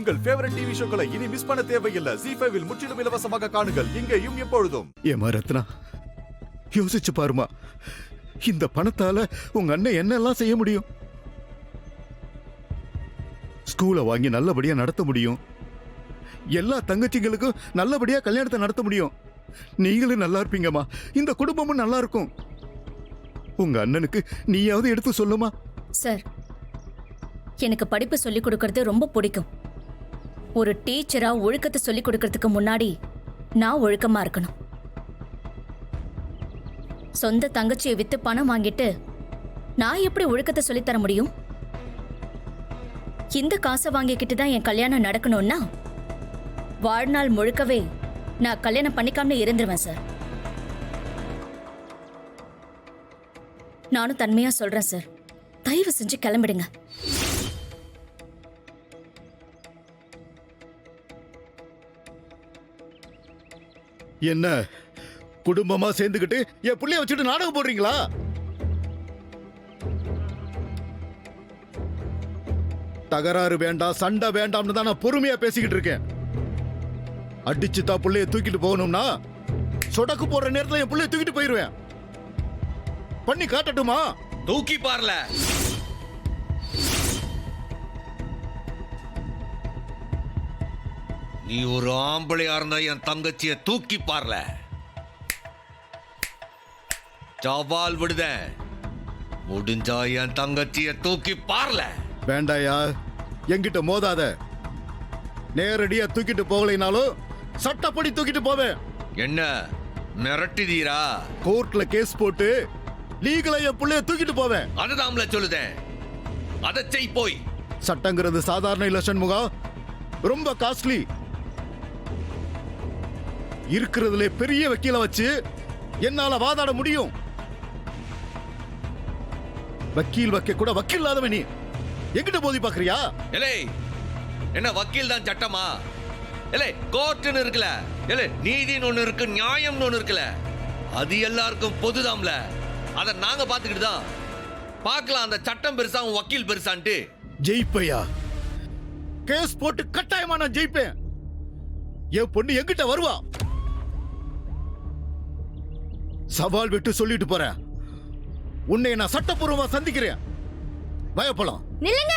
உங்கள் favourite TV ஷோக்களை இனி miss பண்ண தேவையில்லை. ZEE5 இல் முற்றிலும் இலவசமாக காணுங்கள். இங்கேயும் எப்பொழுதும். ஏமா ரத்னா, யோசிச்சு பாருமா, இந்த பணத்தால உங்க அண்ணன் என்னெல்லாம் செய்ய முடியும்? ஸ்கூலை வாங்கி நல்லபடியா நடத்த முடியும். எல்லா தங்கச்சிங்களுக்கும் நல்லபடியா கல்யாணத்தை நடத்த முடியும். நீங்களும் நல்லா இருப்பீங்கம்மா, இந்த குடும்பமும் நல்லா இருக்கும். உங்க அண்ணனுக்கு நீயாவது எடுத்து சொல்லுமா. சார், எனக்கு படிப்பு சொல்லிக் கொடுக்கறது ரொம்ப பிடிக்கும். ஒரு டீச்சரா ஒழுக்கத்தை சொல்லிக் கொடுக்கறதுக்கு முன்னாடி நான் ஒழுக்கமா இருக்கணும். சொந்த தங்கச்சியை வித்து பணம் வாங்கிட்டு நான் எப்படி ஒழுக்கத்தை சொல்லித்தர முடியும்? இந்த காசை வாங்கிக்கிட்டு தான் என் கல்யாணம் நடக்கணும்னா வாழ்நாள் முழுக்கவே நான் கல்யாணம் பண்ணிக்காம இருந்துருவேன் சார். நானும் தன்மையா சொல்றேன் சார், தயவு செஞ்சு கிளம்பிடுங்க. என்ன குடும்பமா சேர்ந்துக்கிட்டு என் புள்ளைய வச்சுட்டு நாடகம் போடுறீங்களா? தகராறு வேண்டாம், சண்டை வேண்டாம்னு தான் நான் பொறுமையா பேசிக்கிட்டு இருக்கேன். அடிச்சு தான் புள்ளைய தூக்கிட்டு போகணும்னா சொடக்கு போடுற நேரத்துல என் புள்ளைய தூக்கிட்டு போயிருவேன். பண்ணி காட்டட்டுமா? தூக்கி பாருல. நீ ஒரு ஆம்பளையா இருந்தா என் தங்கச்சிய தூக்கி பாருல. சவால் விடுத, முடிஞ்சா என் தங்கச்சிய தூக்கி பாருல. வேண்டாயா, என்கிட்ட மோதாத. நேரடியா தூக்கிட்டு போகலைனாலும் சட்டப்படி தூக்கிட்டு போவேன். என்ன மிரட்டுதீரா? கோர்ட்ல கேஸ் போட்டு லீகலா என் புள்ளைய தூக்கிட்டு போவேன். அதுதான்ல சொல்லுதேன், அதை செய் போய். சட்டங்கிறது சாதாரண இல்ல சண்முகம், ரொம்ப காஸ்ட்லி. இருக்கிறதுல பெரிய வக்கீல வச்சு என்னால வாதாட முடியும். வக்கீல் வைக்க கூட வக்கீல் இல்லாதவன் நீ எங்கிட்ட போதி பாக்குறியா? எலே, என்ன வக்கீல் தான் சட்டமா? எலே, கோர்ட்னு இருக்குல, எலே நீதின்னு ஒண்ணு இருக்கு, நியாயம்னு ஒண்ணு இருக்குல, அது எல்லாருக்கும் பொதுதாம்ல. அதை நாங்க பாத்துக்கிட்டு தான் பார்க்கலாம் அந்த சட்டம் பெருசா வக்கீல் பெருசான்ட்டு. ஜெயிப்பையா, கேஸ் போட்டு கட்டாயமா நான் ஜெயிப்பேன். என் பொண்ணு எங்கிட்ட வருவா. சவால் விட்டு சொல்லிட்டு போறேன், உன்னை நான் சட்டப்பூர்வமா சந்திக்கிறேன். பயப்படலாம். நில்லுங்க.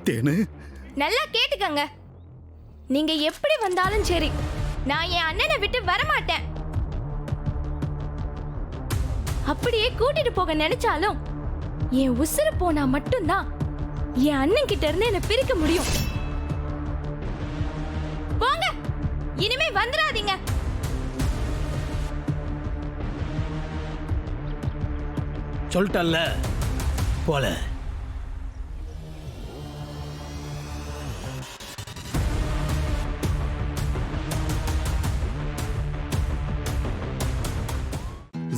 தேனு, நல்லா கேட்டுக்கங்க. நீங்க எப்படி வந்தாலும் சரி, நான் என் அண்ணனை விட்டு வரமாட்டேன். அப்படியே கூட்டிட்டு போக நினைச்சாலும் என் உசுறு போனா மட்டும்தான் என் அண்ணன் கிட்ட இருந்து என்ன பிரிக்க முடியும். போங்க, இனிமே வந்துடாதீங்க. சொல்லிட்டல்ல போல.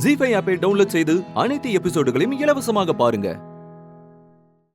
ZEE5 ஆப்பை டவுன்லோட் செய்து அனைத்து எபிசோடுகளையும் இலவசமாக பாருங்க.